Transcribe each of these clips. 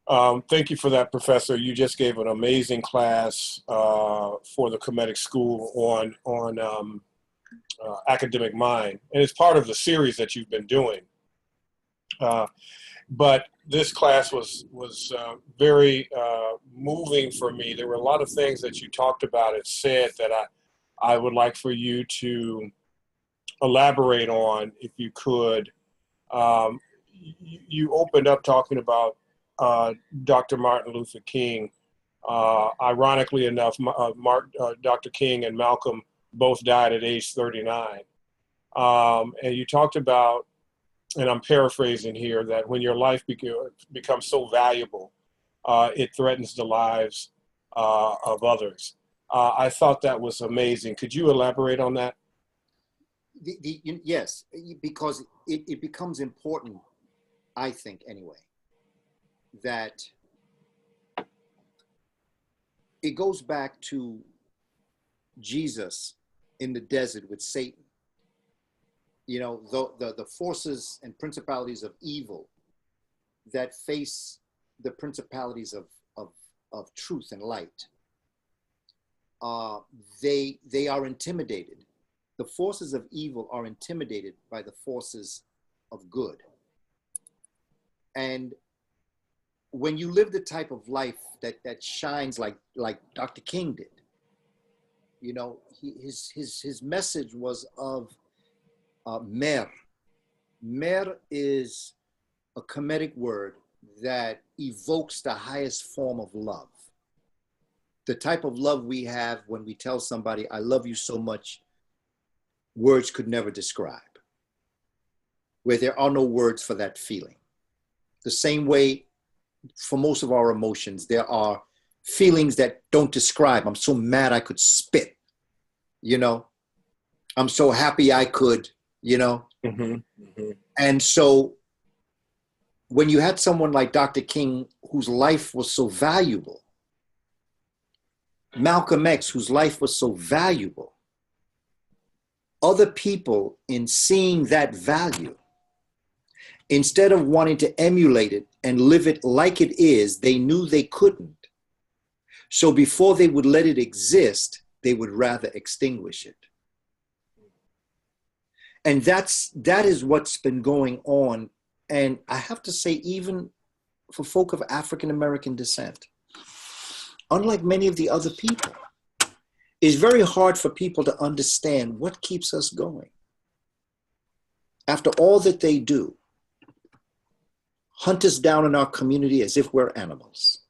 Thank you for that, Professor. You just gave an amazing class for the Kemetic School on academic mind, and it's part of the series that you've been doing. But this class was very moving for me. There were a lot of things that you talked about and said that I would like for you to elaborate on, if you could. You opened up talking about Dr. Martin Luther King. Ironically enough, Dr. King and Malcolm both died at age 39. And you talked about, and I'm paraphrasing here, that when your life becomes so valuable, it threatens the lives of others. I thought that was amazing. Could you elaborate on that? Yes, because it becomes important, I think anyway, that it goes back to Jesus in the desert with Satan. You know, the forces and principalities of evil that face the principalities of truth and light, they are intimidated. The forces of evil are intimidated by the forces of good. And when you live the type of life that shines like Dr. King did, you know, his message was of mer. Mer is a Kemetic word that evokes the highest form of love. The type of love we have when we tell somebody, I love you so much, words could never describe, where there are no words for that feeling. The same way for most of our emotions, there are feelings that don't describe. I'm so mad I could spit, you know? I'm so happy I could, you know? Mm-hmm. Mm-hmm. And so when you had someone like Dr. King, whose life was so valuable, Malcolm X, whose life was so valuable, other people, in seeing that value, instead of wanting to emulate it and live it like it is, they knew they couldn't. So before they would let it exist, they would rather extinguish it. And that is what's been going on. And I have to say, even for folk of African American descent, unlike many of the other people, it's very hard for people to understand what keeps us going. After all that they do, hunt us down in our community as if we're animals.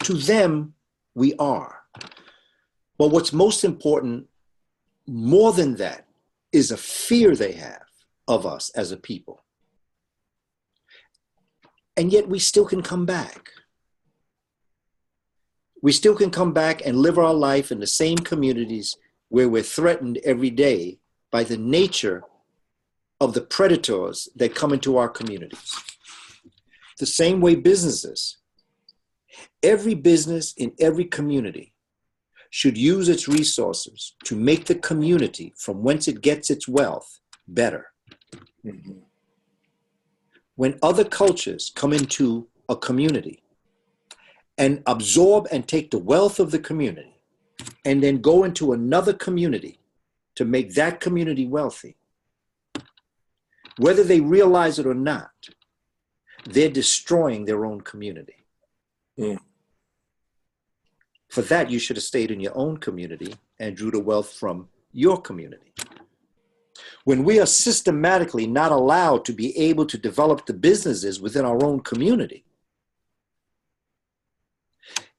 To them, we are. But what's most important, more than that, is a fear they have of us as a people. And yet we still can come back. We still can come back and live our life in the same communities where we're threatened every day by the nature of the predators that come into our communities. The same way businesses, every business in every community should use its resources to make the community from whence it gets its wealth better. Mm-hmm. When other cultures come into a community and absorb and take the wealth of the community and then go into another community to make that community wealthy, whether they realize it or not, they're destroying their own community. Mm. For that, you should have stayed in your own community and drew the wealth from your community. When we are systematically not allowed to be able to develop the businesses within our own community,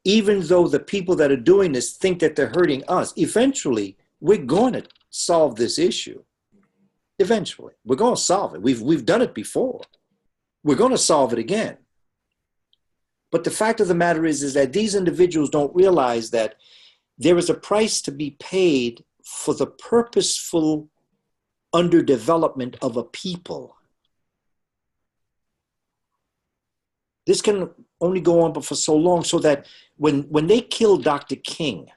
even though the people that are doing this think that they're hurting us, eventually we're going to solve this issue. Eventually, we're going to solve it. We've done it before. We're going to solve it again. But the fact of the matter is that these individuals don't realize that there is a price to be paid for the purposeful underdevelopment of a people. This can only go on but for so long, so that when they killed Dr. King,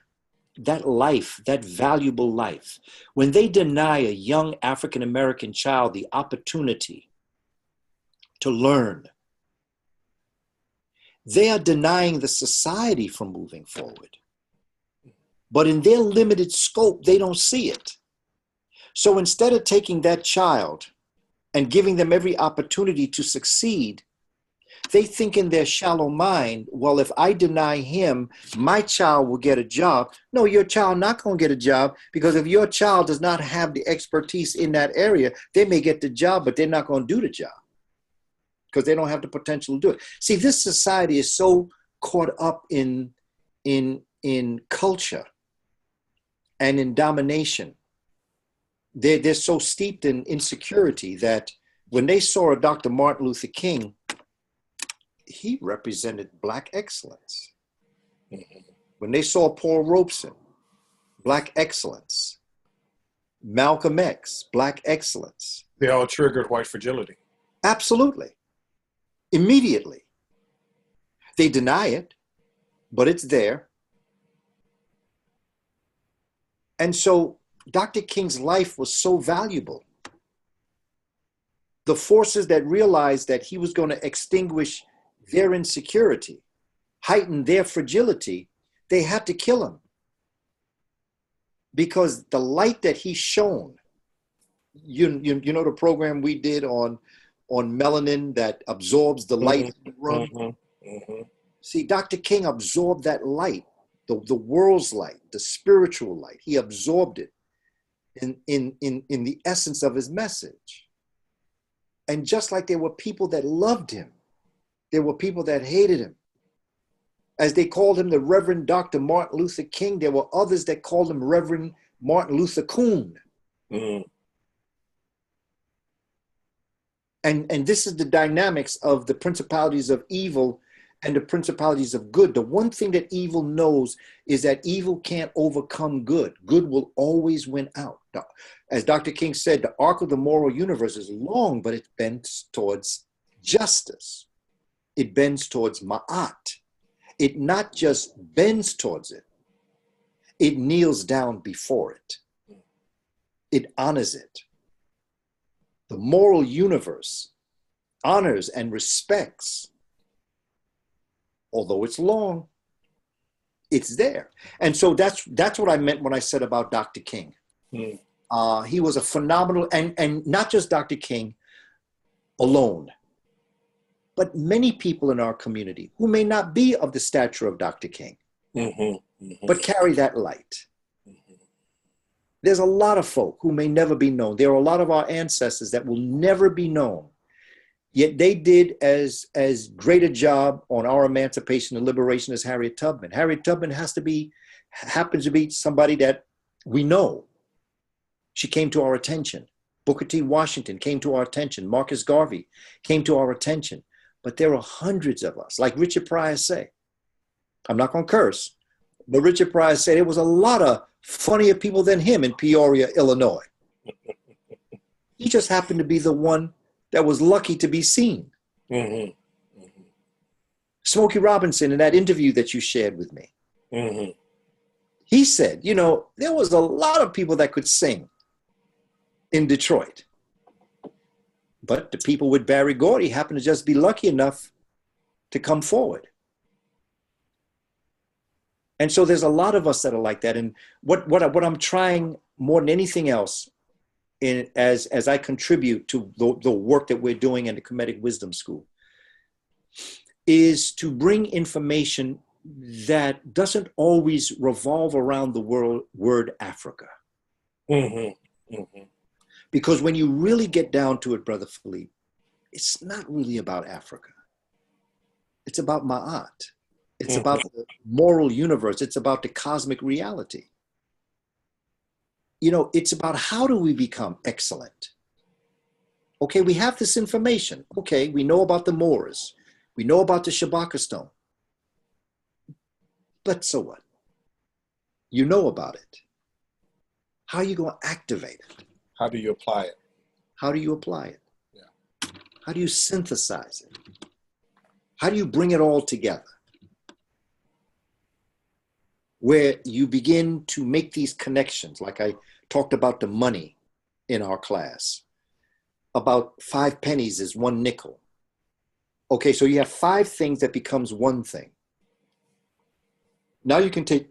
that life, that valuable life, when they deny a young African-American child the opportunity to learn, they are denying the society from moving forward. But in their limited scope, they don't see it. So instead of taking that child and giving them every opportunity to succeed, they think in their shallow mind, well, if I deny him, my child will get a job. No, your child not going to get a job, because if your child does not have the expertise in that area, they may get the job, but they're not going to do the job because they don't have the potential to do it. See, this society is so caught up in culture and in domination. They're so steeped in insecurity that when they saw a Dr. Martin Luther King, he represented Black excellence. Mm-hmm. When they saw Paul Robeson, Black excellence. Malcolm X, Black excellence. They all triggered white fragility. Absolutely. Immediately. They deny it, but it's there. And so Dr. King's life was so valuable. The forces that realized that he was going to extinguish their insecurity, heighten their fragility, they had to kill him. Because the light that he shone, you know the program we did on melanin that absorbs the light in the room? Mm-hmm. Mm-hmm. See, Dr. King absorbed that light, the world's light, the spiritual light. He absorbed it in the essence of his message. And just like there were people that loved him, there were people that hated him. As they called him the Reverend Dr. Martin Luther King, there were others that called him Reverend Martin Luther Coon. Mm-hmm. And this is the dynamics of the principalities of evil and the principalities of good. The one thing that evil knows is that evil can't overcome good. Good will always win out. As Dr. King said, the arc of the moral universe is long, but it bends towards justice. It bends towards ma'at. It not just bends towards it, it kneels down before it. It honors it. The moral universe honors and respects, although it's long, it's there. And so that's what I meant when I said about Dr. King. Mm. He was a phenomenal, and not just Dr. King alone, but many people in our community who may not be of the stature of Dr. King, but carry that light. There's a lot of folk who may never be known. There are a lot of our ancestors that will never be known, yet they did as great a job on our emancipation and liberation as Harriet Tubman. Harriet Tubman happens to be somebody that we know. She came to our attention. Booker T. Washington came to our attention. Marcus Garvey came to our attention. But there are hundreds of us, like Richard Pryor say. I'm not going to curse, but Richard Pryor said there was a lot of funnier people than him in Peoria, Illinois. He just happened to be the one that was lucky to be seen. Mm-hmm. Mm-hmm. Smokey Robinson, in that interview that you shared with me, mm-hmm. he said, there was a lot of people that could sing in Detroit. But the people with Barry Gordy happened to just be lucky enough to come forward. And so there's a lot of us that are like that. And what I'm trying more than anything else, as I contribute to the work that we're doing in the Kemetic Wisdom School, is to bring information that doesn't always revolve around the word Africa. Mm-hmm. Mm-hmm. Because when you really get down to it, Brother Philippe, it's not really about Africa. It's about Ma'at. It's about the moral universe. It's about the cosmic reality. It's about how do we become excellent? Okay, we have this information. Okay, we know about the Moors. We know about the Shabaka stone. But so what? You know about it. How are you going to activate it? How do you apply it? How do you apply it? Yeah. How do you synthesize it? How do you bring it all together? Where you begin to make these connections, like I talked about the money in our class, about 5 pennies is 1 nickel. Okay, so you have 5 things that becomes one thing. Now you can take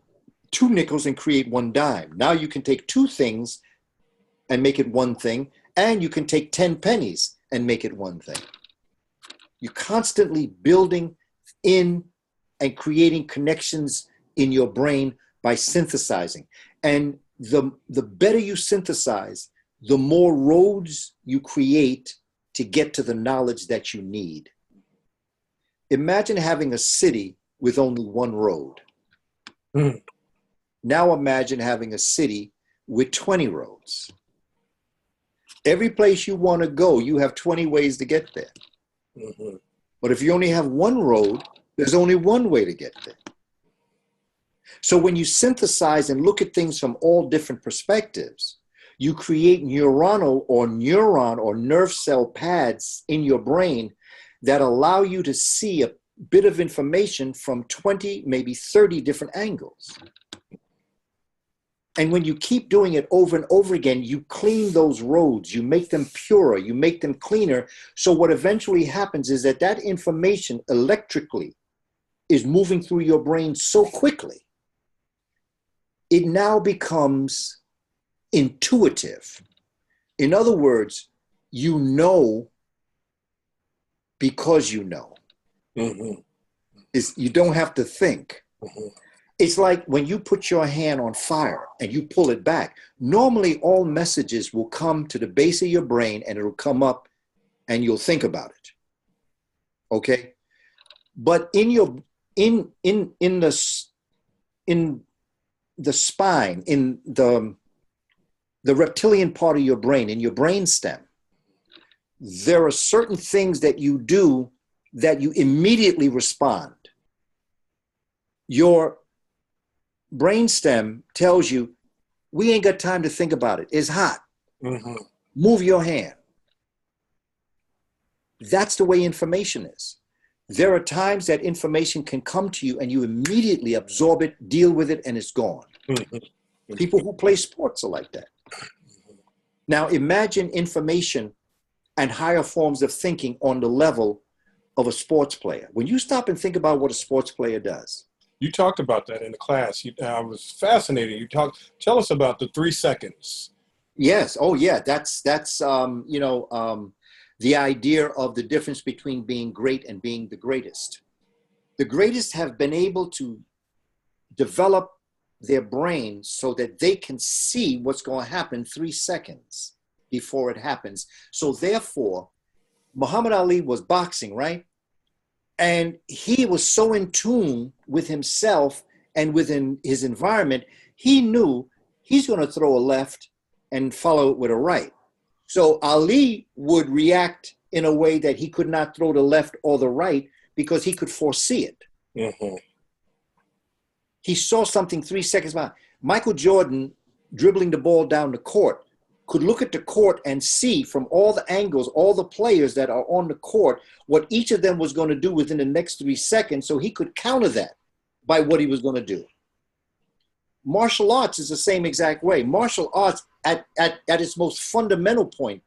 2 nickels and create 1 dime. Now you can take 2 things and make it one thing, and you can take 10 pennies and make it one thing. You're constantly building in and creating connections in your brain by synthesizing. And the better you synthesize, the more roads you create to get to the knowledge that you need. Imagine having a city with only 1 road. Mm. Now imagine having a city with 20 roads. Every place you want to go, you have 20 ways to get there. Mm-hmm. But if you only have 1 road, there's only 1 way to get there. So when you synthesize and look at things from all different perspectives, you create neuronal or neuron or nerve cell pads in your brain that allow you to see a bit of information from 20, maybe 30 different angles. And when you keep doing it over and over again, you clean those roads, you make them purer, you make them cleaner. So what eventually happens is that that information electrically is moving through your brain so quickly, it now becomes intuitive. In other words, you know because you know. Mm-hmm. You don't have to think. Mm-hmm. It's like when you put your hand on fire and you pull it back. Normally, all messages will come to the base of your brain and it'll come up and you'll think about it. Okay? But in the spine, in the reptilian part of your brain, in your brain stem, there are certain things that you do that you immediately respond. Your brainstem tells you, we ain't got time to think about it. It's hot. Mm-hmm. Move your hand. That's the way information is. There are times that information can come to you and you immediately absorb it, deal with it, and it's gone. Mm-hmm. People who play sports are like that. Now imagine information and higher forms of thinking on the level of a sports player. When you stop and think about what a sports player does. You talked about that in the class. I was fascinated. Tell us about the 3 seconds. Yes. Oh, yeah. That's the idea of the difference between being great and being the greatest. The greatest have been able to develop their brains so that they can see what's going to happen 3 seconds before it happens. So therefore, Muhammad Ali was boxing, right? And he was so in tune with himself and within his environment, he knew he's going to throw a left and follow it with a right. So Ali would react in a way that he could not throw the left or the right because he could foresee it. Mm-hmm. He saw something 3 seconds behind. Michael Jordan, dribbling the ball down the court, could look at the court and see from all the angles, all the players that are on the court, what each of them was going to do within the next 3 seconds, so he could counter that by what he was going to do. Martial arts is the same exact way. Martial arts, at its most fundamental point,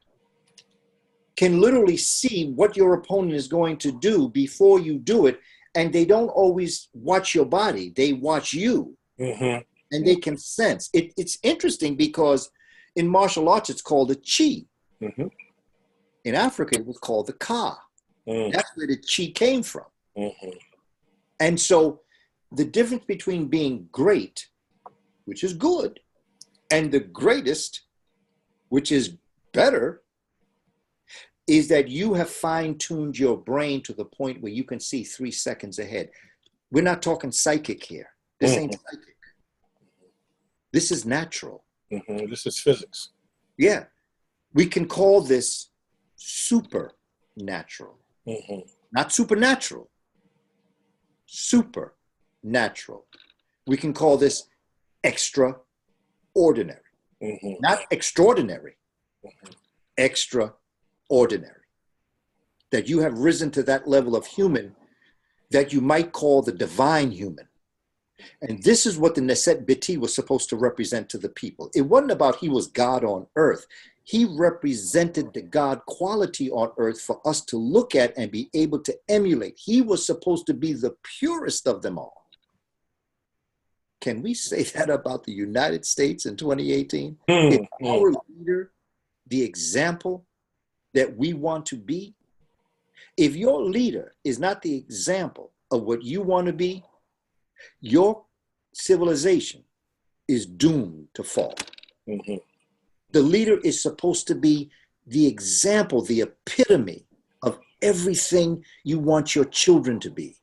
can literally see what your opponent is going to do before you do it, and they don't always watch your body. They watch you, mm-hmm. and they can sense. It's interesting because in martial arts, it's called the chi. Mm-hmm. In Africa, it was called the ka. Mm-hmm. That's where the chi came from. Mm-hmm. And so the difference between being great, which is good, and the greatest, which is better, is that you have fine-tuned your brain to the point where you can see 3 seconds ahead. We're not talking psychic here. This mm-hmm. ain't psychic. This is natural. Mm-hmm. This is physics. Yeah. We can call this supernatural. Mm-hmm. Not supernatural. Supernatural. We can call this extraordinary. Mm-hmm. Not extraordinary. Mm-hmm. Extraordinary. That you have risen to that level of human that you might call the divine human. And this is what the Neset Biti was supposed to represent to the people. It wasn't about he was God on earth. He represented the God quality on earth for us to look at and be able to emulate. He was supposed to be the purest of them all. Can we say that about the United States in 2018? Is our leader the example that we want to be? If your leader is not the example of what you want to be, your civilization is doomed to fall. Mm-hmm. The leader is supposed to be the example, the epitome of everything you want your children to be.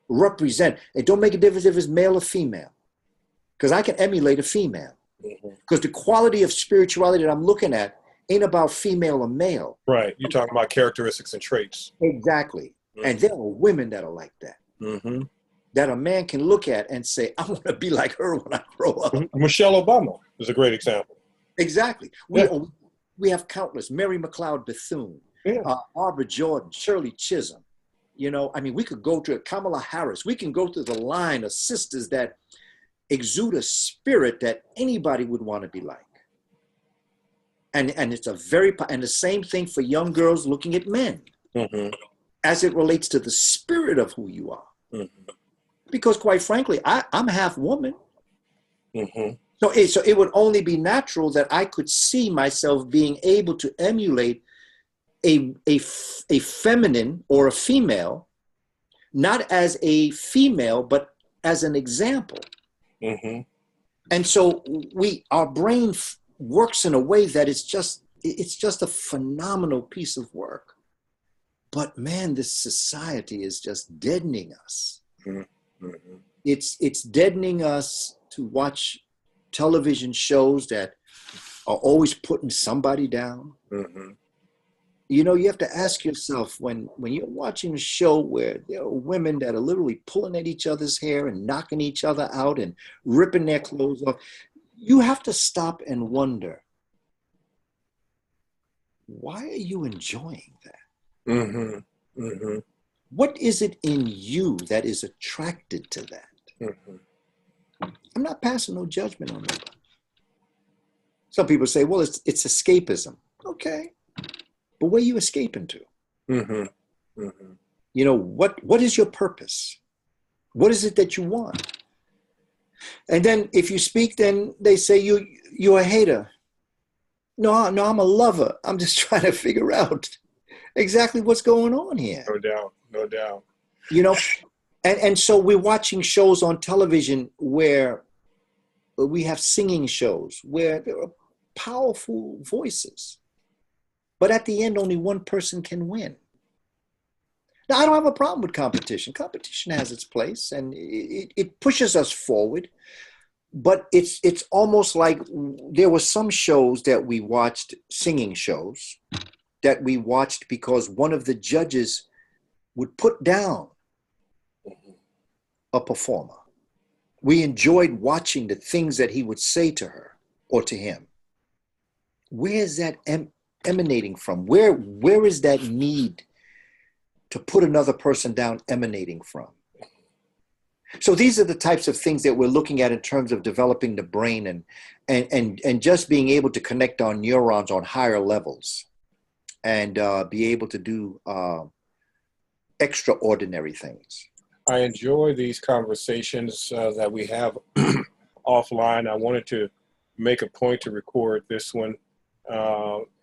Represent. It don't make a difference if it's male or female, because I can emulate a female. Because the quality of spirituality that I'm looking at ain't about female or male. Right. You're talking about characteristics and traits. Exactly. Mm-hmm. And there are women that are like that. Mm-hmm. That a man can look at and say, I want to be like her when I grow up. Michelle Obama is a great example. Exactly. We have countless. Mary McLeod Bethune, Barbara Jordan, Shirley Chisholm. You know, I mean, we could go to Kamala Harris. We can go through the line of sisters that exude a spirit that anybody would want to be like. And it's and the same thing for young girls looking at men, mm-hmm. as it relates to the spirit of who you are. Mm-hmm. Because quite frankly, I'm half woman. Mm-hmm. So it would only be natural that I could see myself being able to emulate a feminine or a female, not as a female, but as an example. Mm-hmm. And so our brain works in a way that it's just a phenomenal piece of work. But man, this society is just deadening us. Mm-hmm. It's deadening us to watch television shows that are always putting somebody down. Mm-hmm. You know, you have to ask yourself when you're watching a show where there are women that are literally pulling at each other's hair and knocking each other out and ripping their clothes off, you have to stop and wonder, why are you enjoying that? Mm-hmm. Mm-hmm. What is it in you that is attracted to that? Mm-hmm. I'm not passing no judgment on nobody. Some people say, well, it's escapism. Okay. But where are you escaping to? Mm-hmm. Mm-hmm. You know, what is your purpose? What is it that you want? And then if you speak, then they say you're a hater. No, I'm a lover. I'm just trying to figure out exactly what's going on here. No doubt. You know, and so we're watching shows on television where we have singing shows where there are powerful voices. But at the end, only one person can win. Now, I don't have a problem with competition. Competition has its place, and it pushes us forward. But it's almost like there were some shows that we watched, singing shows, that we watched because one of the judges would put down a performer. We enjoyed watching the things that he would say to her or to him. Where is that emanating from? Where is that need to put another person down emanating from? So these are the types of things that we're looking at in terms of developing the brain and just being able to connect our neurons on higher levels and be able to do extraordinary things. I enjoy these conversations that we have offline. I wanted to make a point to record this one.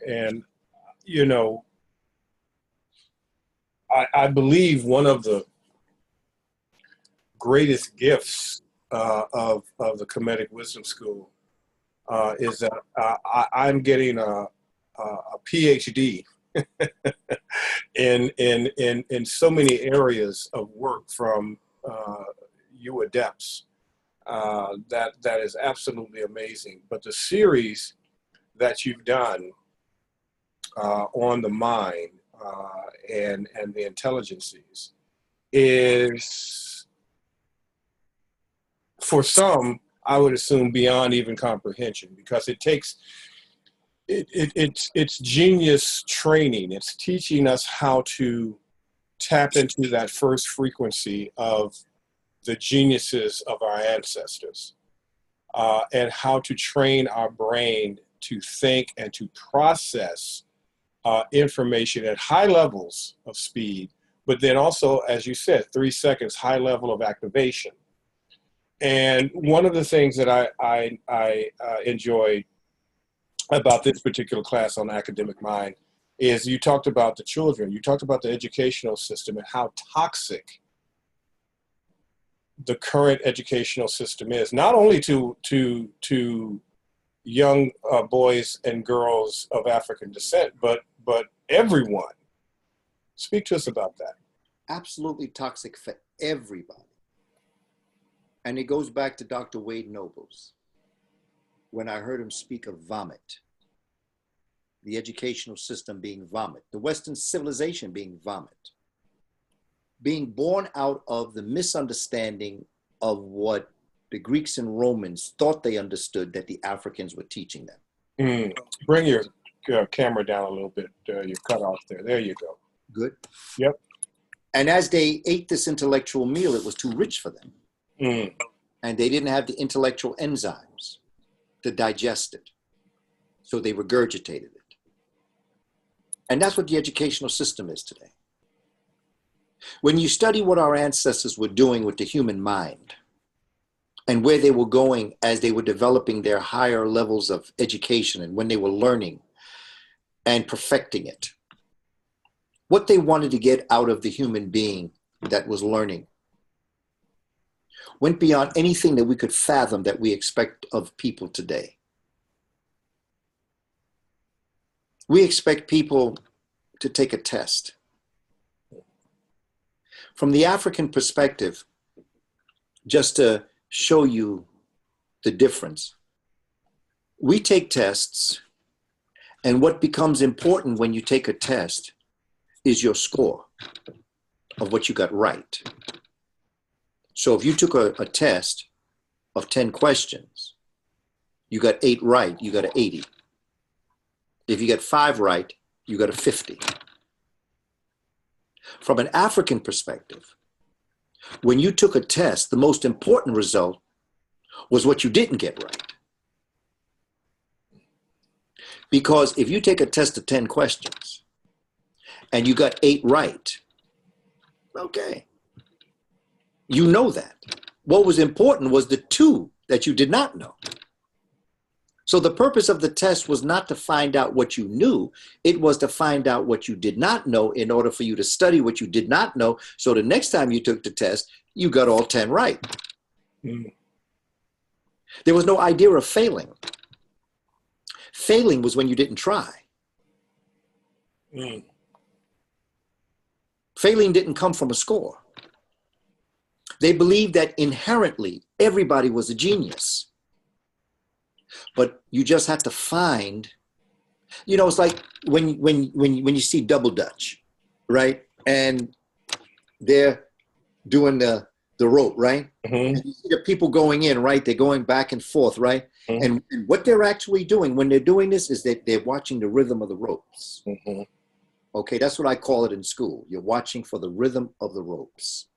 And, you know, I believe one of the greatest gifts of the Kemetic Wisdom School is that I'm getting a PhD in so many areas of work from you adepts. That is absolutely amazing. But the series that you've done on the mind and the intelligences is, for some, I would assume, beyond even comprehension, because it takes it's genius training. It's teaching us how to tap into that first frequency of the geniuses of our ancestors, and how to train our brain to think and to process information at high levels of speed, but then also, as you said, 3 seconds, high level of activation. And one of the things that I enjoyed about this particular class on Academic Mind is you talked about the children, you talked about the educational system and how toxic the current educational system is, not only to young boys and girls of African descent, but everyone. Speak to us about that. Absolutely toxic for everybody. And it goes back to Dr. Wade Nobles, when I heard him speak of vomit, the educational system being vomit, the Western civilization being vomit, being born out of the misunderstanding of what the Greeks and Romans thought they understood that the Africans were teaching them. Bring your camera down a little bit. You're cut off there. There you go. Good. Yep. And as they ate this intellectual meal, it was too rich for them. And they didn't have the intellectual enzymes to digest it. So they regurgitated it. And that's what the educational system is today. When you study what our ancestors were doing with the human mind and where they were going as they were developing their higher levels of education and when they were learning and perfecting it, what they wanted to get out of the human being that was learning went beyond anything that we could fathom that we expect of people today. We expect people to take a test. From the African perspective, just to show you the difference, we take tests, and what becomes important when you take a test is your score of what you got right. So if you took a test of 10 questions, you got 8 right, you got an 80. If you get 5 right, you got a 50. From an African perspective, when you took a test, the most important result was what you didn't get right. Because if you take a test of 10 questions and you got 8 right, okay, you know that. What was important was the 2 that you did not know. So the purpose of the test was not to find out what you knew. It was to find out what you did not know in order for you to study what you did not know. So the next time you took the test, you got all 10 right. There was no idea of failing. Failing was when you didn't try. Failing didn't come from a score. They believed that inherently everybody was a genius. But you just have to find, you know, it's like when you see Double Dutch, right? And they're doing the rope, right? And you see the people going in, right? They're going back and forth, right? And what they're actually doing when they're doing this is that they're watching the rhythm of the ropes. Okay, that's what I call it in school. You're watching for the rhythm of the ropes.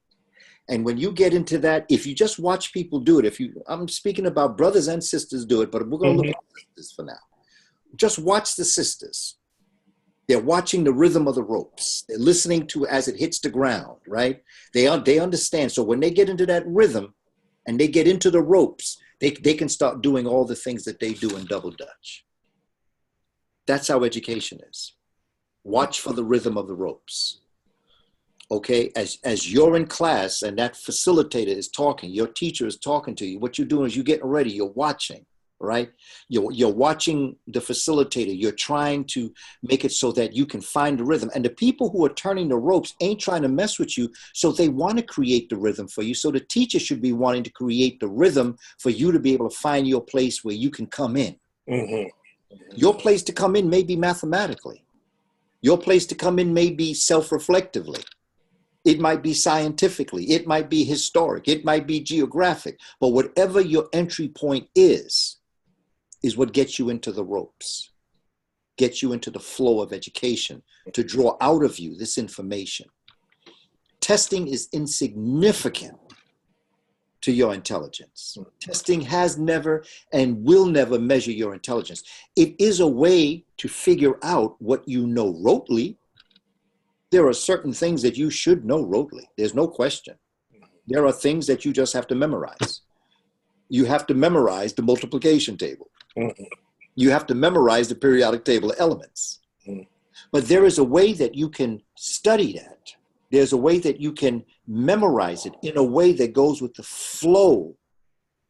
And when you get into that, if you just watch people do it, I'm speaking about brothers and sisters do it, but we're going to look at sisters for now. Just watch the sisters. They're watching the rhythm of the ropes. They're listening to as it hits the ground, right? They understand. So when they get into that rhythm and they get into the ropes, they can start doing all the things that they do in Double Dutch. That's how education is. Watch for the rhythm of the ropes. Okay, as you're in class and that facilitator is talking, your teacher is talking to you, what you're doing is you're getting ready, you're watching, right? You're watching the facilitator. You're trying to make it so that you can find the rhythm. And the people who are turning the ropes ain't trying to mess with you, so they want to create the rhythm for you. So the teacher should be wanting to create the rhythm for you to be able to find your place where you can come in. Your place to come in may be mathematically. Your place to come in may be self-reflectively. It might be scientifically, it might be historic, it might be geographic, but whatever your entry point is what gets you into the ropes, gets you into the flow of education to draw out of you this information. Testing is insignificant to your intelligence. Testing has never and will never measure your intelligence. It is a way to figure out what you know rotely. There are certain things that you should know rotely. There's no question. There are things that you just have to memorize. You have to memorize the multiplication table. Mm-hmm. You have to memorize the periodic table of elements. Mm-hmm. But there is a way that you can study that. There's a way that you can memorize it in a way that goes with the flow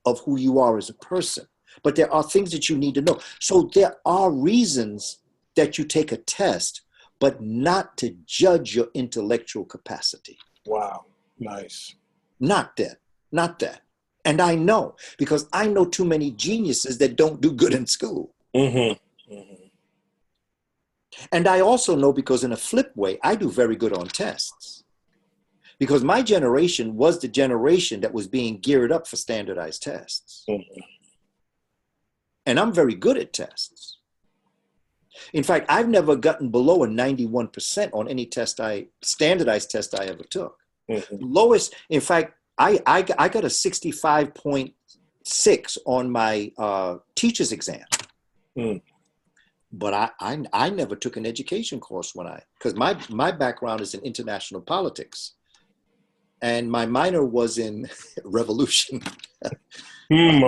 of who you are as a person. But there are things that you need to know. So there are reasons that you take a test, but not to judge your intellectual capacity. Wow, nice. Not that, not that. And I know, because I know too many geniuses that don't do good in school. Mm-hmm. Mm-hmm. And I also know, because in a flip way, I do very good on tests. Because my generation was the generation that was being geared up for standardized tests. Mm-hmm. And I'm very good at tests. In fact, I've never gotten below a 91% on any standardized test I ever took. Mm-hmm. Lowest, in fact, I got a 65.6 on my teacher's exam. Mm. But I never took an education course because my background is in international politics. And my minor was in revolution. I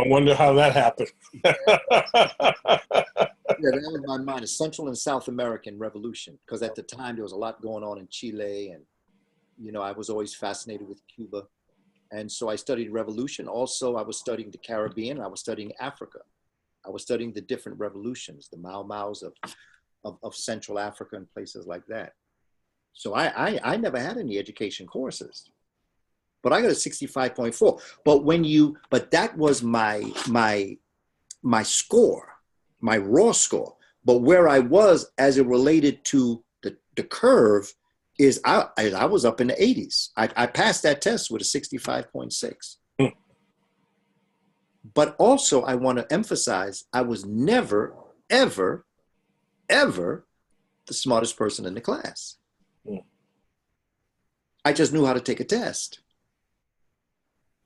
wonder how that happened. Yeah, that was my minor, Central and South American revolution. Because at the time, there was a lot going on in Chile. And, I was always fascinated with Cuba. And so I studied revolution. Also, I was studying the Caribbean. I was studying Africa. I was studying the different revolutions, the Mau Maus of Central Africa and places like that. So I never had any education courses, but I got a 65.4. But that was my score, my raw score. But where I was as it related to the curve is I was up in the 80s. I passed that test with a 65.6. But also, I want to emphasize, I was never, ever, ever the smartest person in the class. Mm. I just knew how to take a test.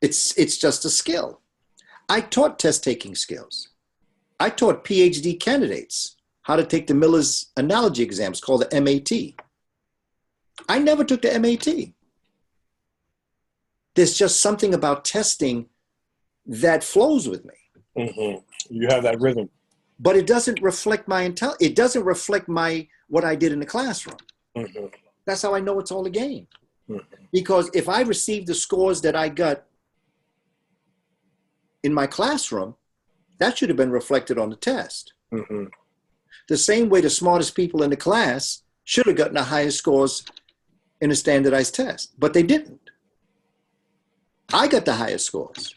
It's just a skill. I taught test-taking skills. I taught PhD candidates how to take the Miller's analogy exams called the MAT. I never took the MAT. There's just something about testing that flows with me. Mm-hmm. You have that rhythm. But it doesn't reflect it doesn't reflect what I did in the classroom. Mm-hmm. That's how I know it's all a game. Mm-hmm. Because if I received the scores that I got in my classroom, that should have been reflected on the test. Mm-hmm. The same way the smartest people in the class should have gotten the highest scores in a standardized test, but they didn't. I got the highest scores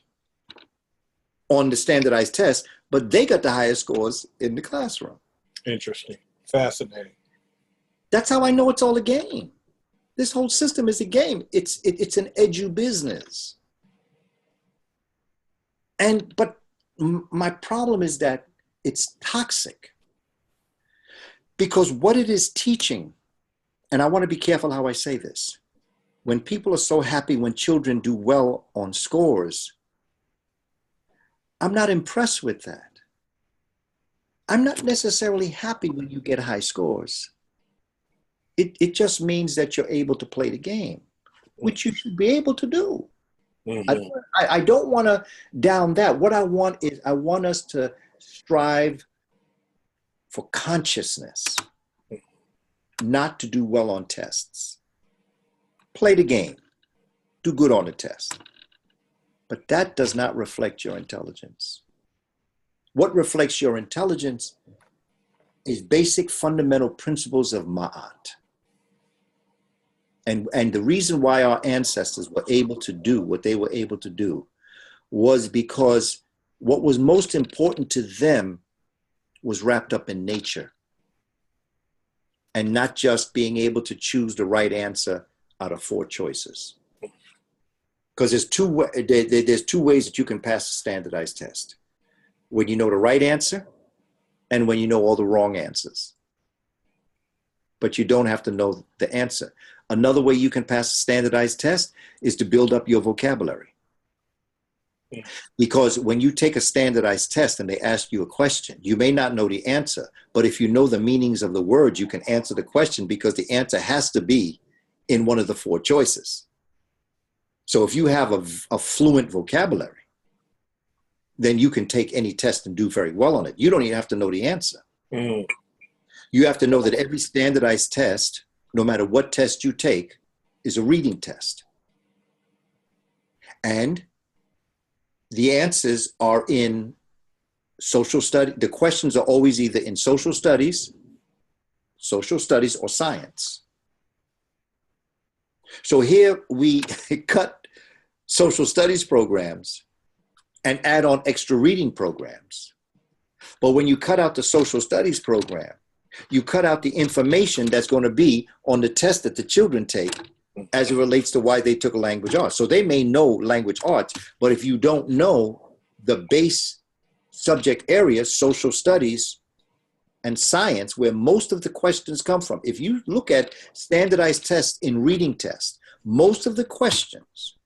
on the standardized test, but they got the highest scores in the classroom. Interesting. Fascinating. That's how I know it's all a game. This whole system is a game. It's an edu business. But my problem is that it's toxic. Because what it is teaching, and I want to be careful how I say this, when people are so happy when children do well on scores, I'm not impressed with that. I'm not necessarily happy when you get high scores. It just means that you're able to play the game, which you should be able to do. Mm-hmm. I don't want to down that. What I want us to strive for consciousness, not to do well on tests. Play the game, do good on the test. But that does not reflect your intelligence. What reflects your intelligence is basic fundamental principles of Ma'at. And the reason why our ancestors were able to do what they were able to do was because what was most important to them was wrapped up in nature and not just being able to choose the right answer out of 4 choices. Because there's two ways that you can pass a standardized test. When you know the right answer and when you know all the wrong answers. But you don't have to know the answer. Another way you can pass a standardized test is to build up your vocabulary. Because when you take a standardized test and they ask you a question, you may not know the answer, but if you know the meanings of the words, you can answer the question because the answer has to be in one of the four choices. So if you have a fluent vocabulary, then you can take any test and do very well on it. You don't even have to know the answer. Mm. You have to know that every standardized test, no matter what test you take, is a reading test. And the answers are in social study. The questions are always either in social studies, or science. So here we cut social studies programs and add on extra reading programs. But when you cut out the social studies program, you cut out the information that's going to be on the test that the children take as it relates to why they took a language arts. So they may know language arts, but if you don't know the base subject areas, social studies and science, where most of the questions come from, if you look at standardized tests in reading tests, most of the questions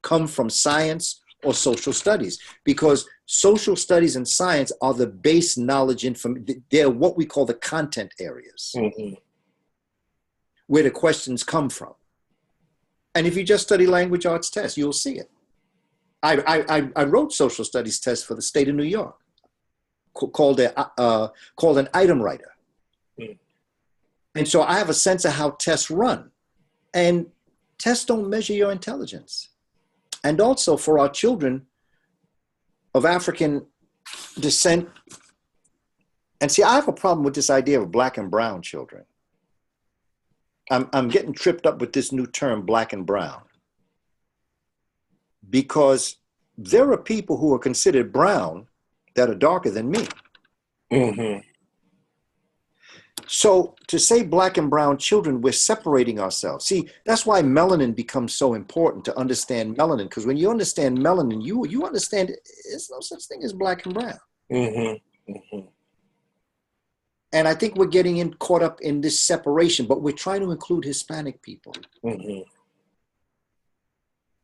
come from science or social studies, because social studies and science are the base knowledge they're what we call the content areas, where the questions come from. And if you just study language arts tests, you'll see it. I wrote social studies tests for the state of New York, called an item writer. And so I have a sense of how tests run. And tests don't measure your intelligence. And also for our children of African descent. And see, I have a problem with this idea of black and brown children. I'm getting tripped up with this new term, black and brown, because there are people who are considered brown that are darker than me. Mm-hmm. So to say black and brown children, we're separating ourselves. See, that's why melanin becomes so important, to understand melanin, because when you understand melanin, you understand there's no such thing as black and brown. Mm-hmm. Mm-hmm. And I think we're getting caught up in this separation, but we're trying to include Hispanic people. Mm-hmm.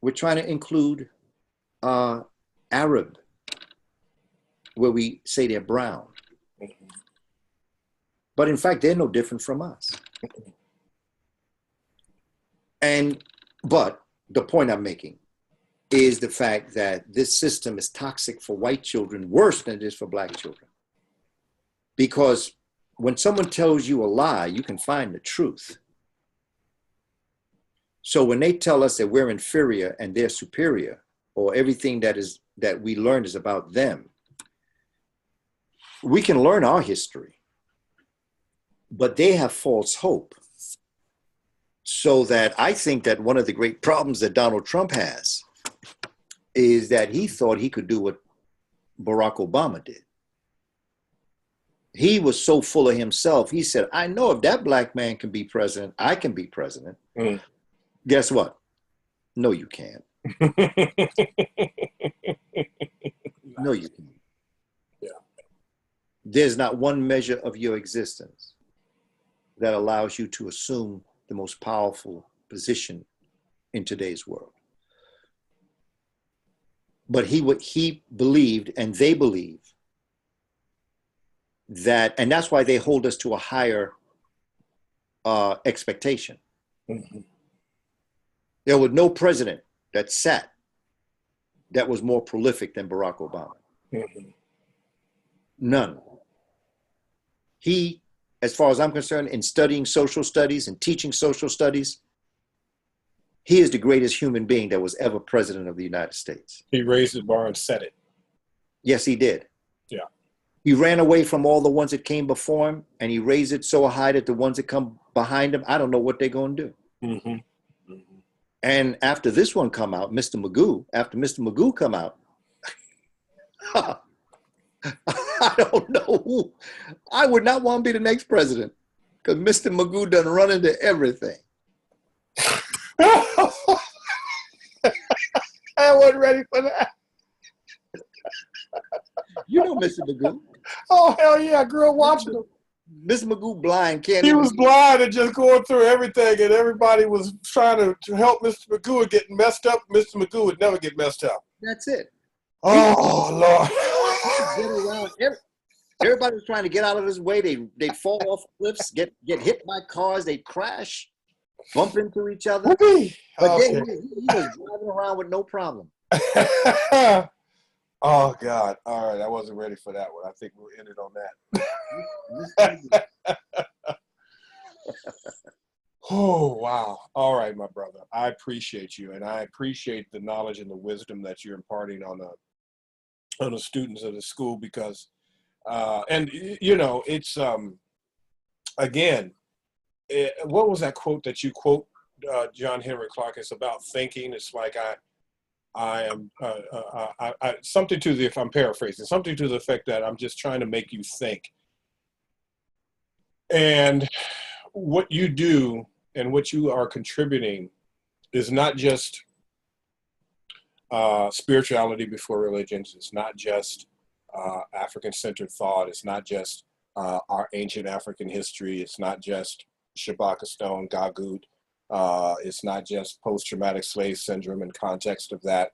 We're trying to include Arab, where we say they're brown. Mm-hmm. But in fact, they're no different from us. But the point I'm making is the fact that this system is toxic for white children, worse than it is for black children. Because when someone tells you a lie, you can find the truth. So when they tell us that we're inferior and they're superior, or everything that we learned is about them, we can learn our history, but they have false hope. So that I think that one of the great problems that Donald Trump has is that he thought he could do what Barack Obama did. He was so full of himself. He said, I know if that black man can be president, I can be president. Mm. Guess what? No, you can't. No, you can't. Yeah. There's not one measure of your existence that allows you to assume the most powerful position in today's world. But he believed, and they believe, that, and that's why they hold us to a higher expectation. Mm-hmm. There was no president that sat that was more prolific than Barack Obama. Mm-hmm. None. He, as far as I'm concerned, in studying social studies and teaching social studies, he is the greatest human being that was ever president of the United States. He raised the bar and set it. Yes, he did. Yeah. He ran away from all the ones that came before him, and he raised it so high that the ones that come behind him, I don't know what they're going to do. Mm-hmm. Mm-hmm. And after this one come out, after Mr. Magoo come out, I don't know who. I would not want to be the next president, because Mr. Magoo done run into everything. I wasn't ready for that. You know Mr. Magoo. Oh, hell yeah. I grew up watching him. Mr. Magoo blind, can't He even was blind and just going through everything, and everybody was trying to help Mr. Magoo get messed up. Mr. Magoo would never get messed up. That's it. Oh, Get Lord. around. Everybody was trying to get out of his way. They'd fall off cliffs, get hit by cars, they'd crash, bump into each other. Whoopee. But then Okay. he was driving around with no problem. Oh, God. All right. I wasn't ready for that one. I think we'll end it on This that. Oh, wow. All right, my brother. I appreciate you, and I appreciate the knowledge and the wisdom that you're imparting on the students of the school, because and you know, it's again, what was that quote that you quote, John Henry Clark? It's about thinking. It's like I am something to the, if I'm paraphrasing, something to the effect that I'm just trying to make you think. And what you do and what you are contributing is not just spirituality before religions. It's not just African-centered thought. It's not just our ancient African history. It's not just Shabaka Stone, Gagut. It's not just post-traumatic slave syndrome and context of that.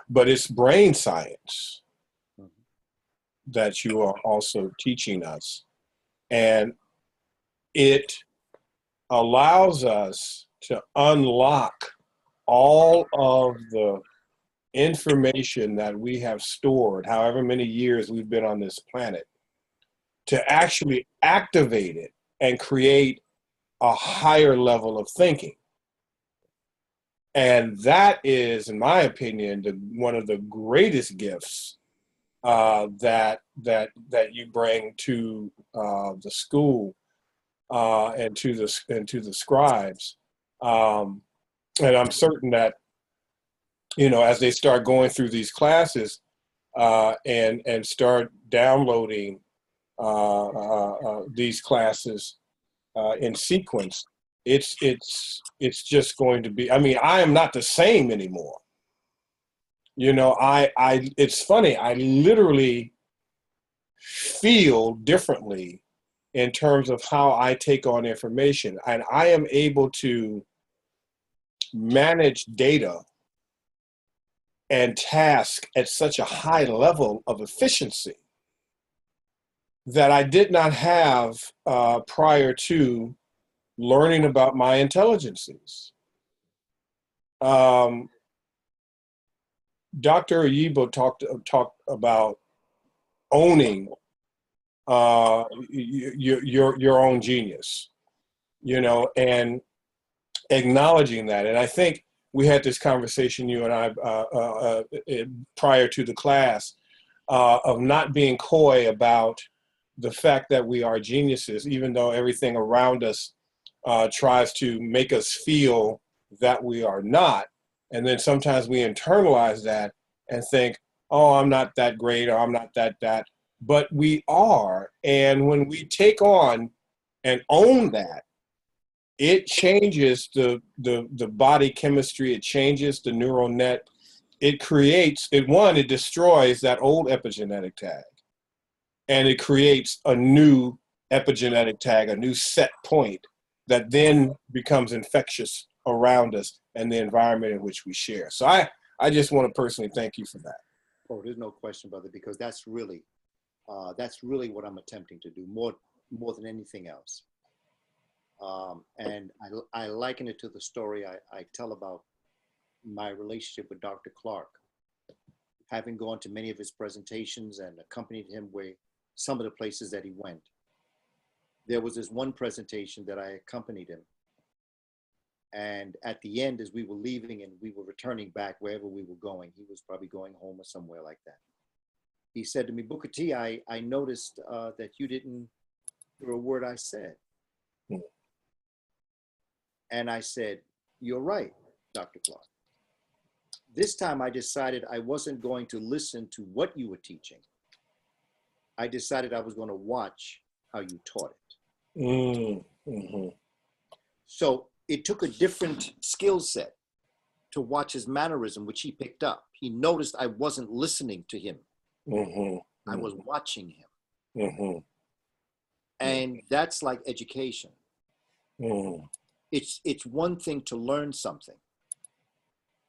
But it's brain science that you are also teaching us. And it allows us to unlock all of the information that we have stored, however many years we've been on this planet, to actually activate it and create a higher level of thinking. And that is, in my opinion, one of the greatest gifts that you bring to the school and to the scribes. And I'm certain that, you know, as they start going through these classes and start downloading these classes in sequence, it's just going to be, I mean, I am not the same anymore. You know, it's funny, I literally feel differently in terms of how I take on information, and I am able to manage data and task at such a high level of efficiency that I did not have prior to learning about my intelligences. Dr. Ayibo talked about owning your own genius, you know, and acknowledging that. And I think we had this conversation, you and I, prior to the class, of not being coy about the fact that we are geniuses, even though everything around us tries to make us feel that we are not. And then sometimes we internalize that and think, oh, I'm not that great, or I'm not that. But we are. And when we take on and own that, it changes the body chemistry. It changes the neural net. It creates, it destroys that old epigenetic tag. And it creates a new epigenetic tag, a new set point that then becomes infectious around us and the environment in which we share. So I just want to personally thank you for that. Oh, there's no question, brother, because that's really what I'm attempting to do more than anything else. And I liken it to the story I tell about my relationship with Dr. Clark. Having gone to many of his presentations and accompanied him where some of the places that he went, there was this one presentation that I accompanied him. And at the end, as we were leaving and we were returning back wherever we were going, he was probably going home or somewhere like that. He said to me, Booker T, I noticed that you didn't hear a word I said. And I said, you're right, Dr. Clark. This time I decided I wasn't going to listen to what you were teaching. I decided I was going to watch how you taught it. Mm-hmm. So it took a different skill set to watch his mannerism, which he picked up. He noticed I wasn't listening to him. Mm-hmm. I was watching him. Mm-hmm. And that's like education. Mm-hmm. It's one thing to learn something.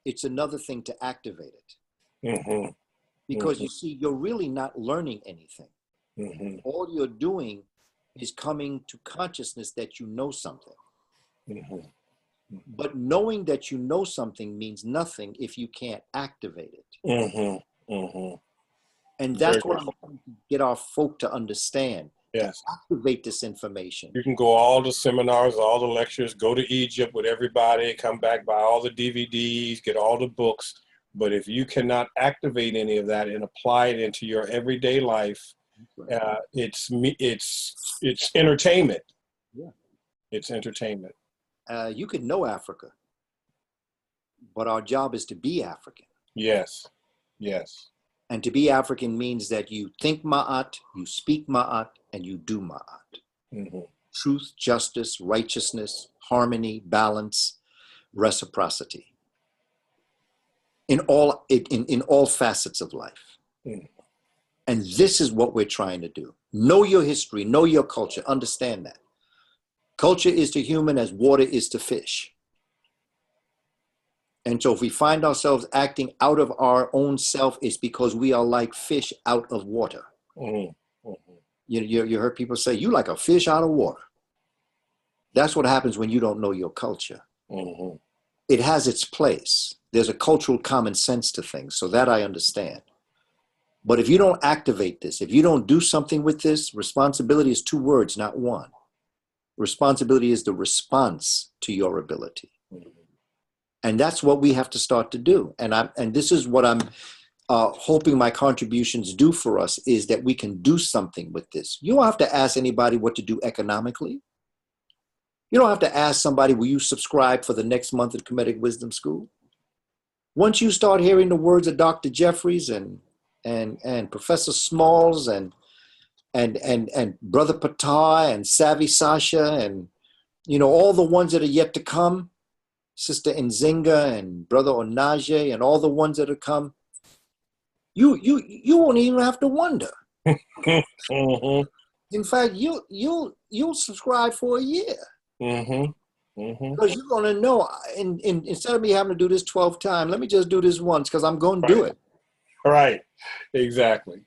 It's another thing to activate it. Mm-hmm. Because you see, you're really not learning anything. Mm-hmm. All you're doing is coming to consciousness that you know something. Mm-hmm. But knowing that you know something means nothing if you can't activate it. Mm-hmm. Mm-hmm. And Very that's what good. I'm trying to get our folk to understand, to Yes. activate this information. You can go all the seminars, all the lectures, go to Egypt with everybody, come back, buy all the DVDs, get all the books. But if you cannot activate any of that and apply it into your everyday life, it's entertainment. Yeah. It's entertainment. You could know Africa, but our job is to be African. Yes. Yes. And to be African means that you think Ma'at, you speak Ma'at, and you do Ma'at. Mm-hmm. Truth, justice, righteousness, harmony, balance, reciprocity. In all facets of life. Mm. And this is what we're trying to do. Know your history, know your culture, understand that. Culture is to human as water is to fish. And so if we find ourselves acting out of our own self, it's because we are like fish out of water. Mm-hmm. Mm-hmm. You heard people say, you like a fish out of water. That's what happens when you don't know your culture. Mm-hmm. It has its place. There's a cultural common sense to things, so that I understand. But if you don't activate this, if you don't do something with this, responsibility is 2 words, not 1. Responsibility is the response to your ability. Mm-hmm. And that's what we have to start to do. And this is what I'm hoping my contributions do for us, is that we can do something with this. You don't have to ask anybody what to do economically. You don't have to ask somebody, will you subscribe for the next month at Kemetic Wisdom School? Once you start hearing the words of Dr. Jeffries and Professor Smalls and Brother Patai and Savvy Sasha and, all the ones that are yet to come, Sister Nzinga and Brother Onaje and all the ones that have come, you won't even have to wonder. Mm-hmm. In fact, you'll subscribe for a year. Mm-hmm. Mm-hmm. Because you're going to know, instead of me having to do this 12 times, let me just do this once because I'm going to do it. Right. Exactly.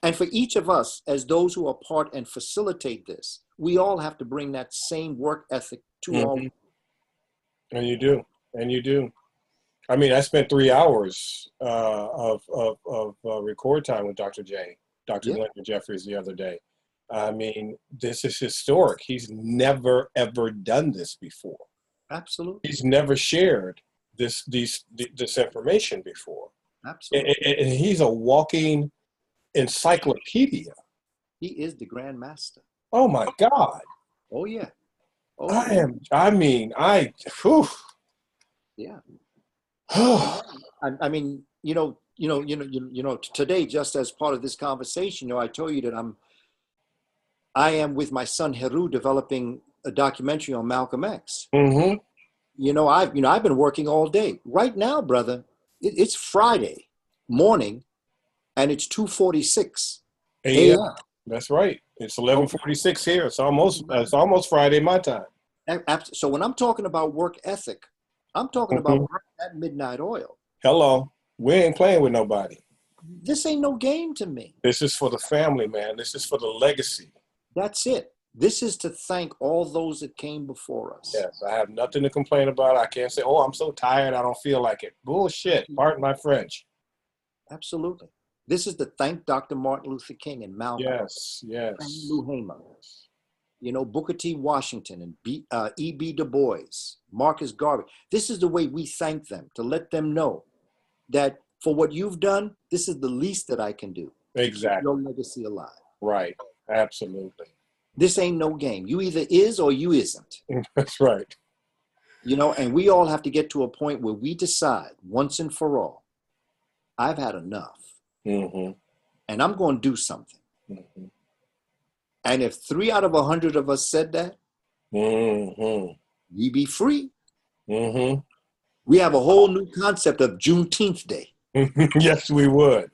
And for each of us, as those who are part and facilitate this, we all have to bring that same work ethic to our. And you do. And you do. I mean, I spent 3 hours of record time with Dr. Lincoln Jeffries the other day. I mean, this is historic. He's never, ever done this before. Absolutely. He's never shared this information before. Absolutely. And he's a walking encyclopedia. He is the Grand Master. Oh my God. Oh yeah. Oh, Whew. Yeah. I mean, today, just as part of this conversation, I told you that I am with my son Heru developing a documentary on Malcolm X. Mm-hmm. I've been working all day. Right now, brother, it's Friday morning, and it's 2:46 a.m. That's right. It's 11:46 here. It's almost Friday my time. So when I'm talking about work ethic, I'm talking about work at midnight oil. Hello. We ain't playing with nobody. This ain't no game to me. This is for the family, man. This is for the legacy. That's it. This is to thank all those that came before us. Yes, I have nothing to complain about. I can't say, oh, I'm so tired, I don't feel like it. Bullshit. Pardon my French. Absolutely. This is to thank Dr. Martin Luther King and Malcolm. Yes. Lou Hamer. Booker T. Washington and E.B. Du Bois, Marcus Garvey. This is the way we thank them, to let them know that for what you've done, this is the least that I can do. Exactly. Your legacy alive. Right. Absolutely. This ain't no game. You either is or you isn't. That's right. And we all have to get to a point where we decide once and for all, I've had enough. Mm-hmm. And I'm going to do something. Mm-hmm. And if 3 out of 100 of us said that, we be free. Mm-hmm. We have a whole new concept of Juneteenth Day. Yes, we would.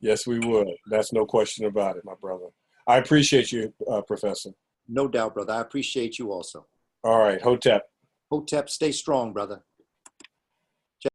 Yes, we would. That's no question about it, my brother. I appreciate you, Professor. No doubt, brother. I appreciate you also. All right. Hotep. Hotep, stay strong, brother.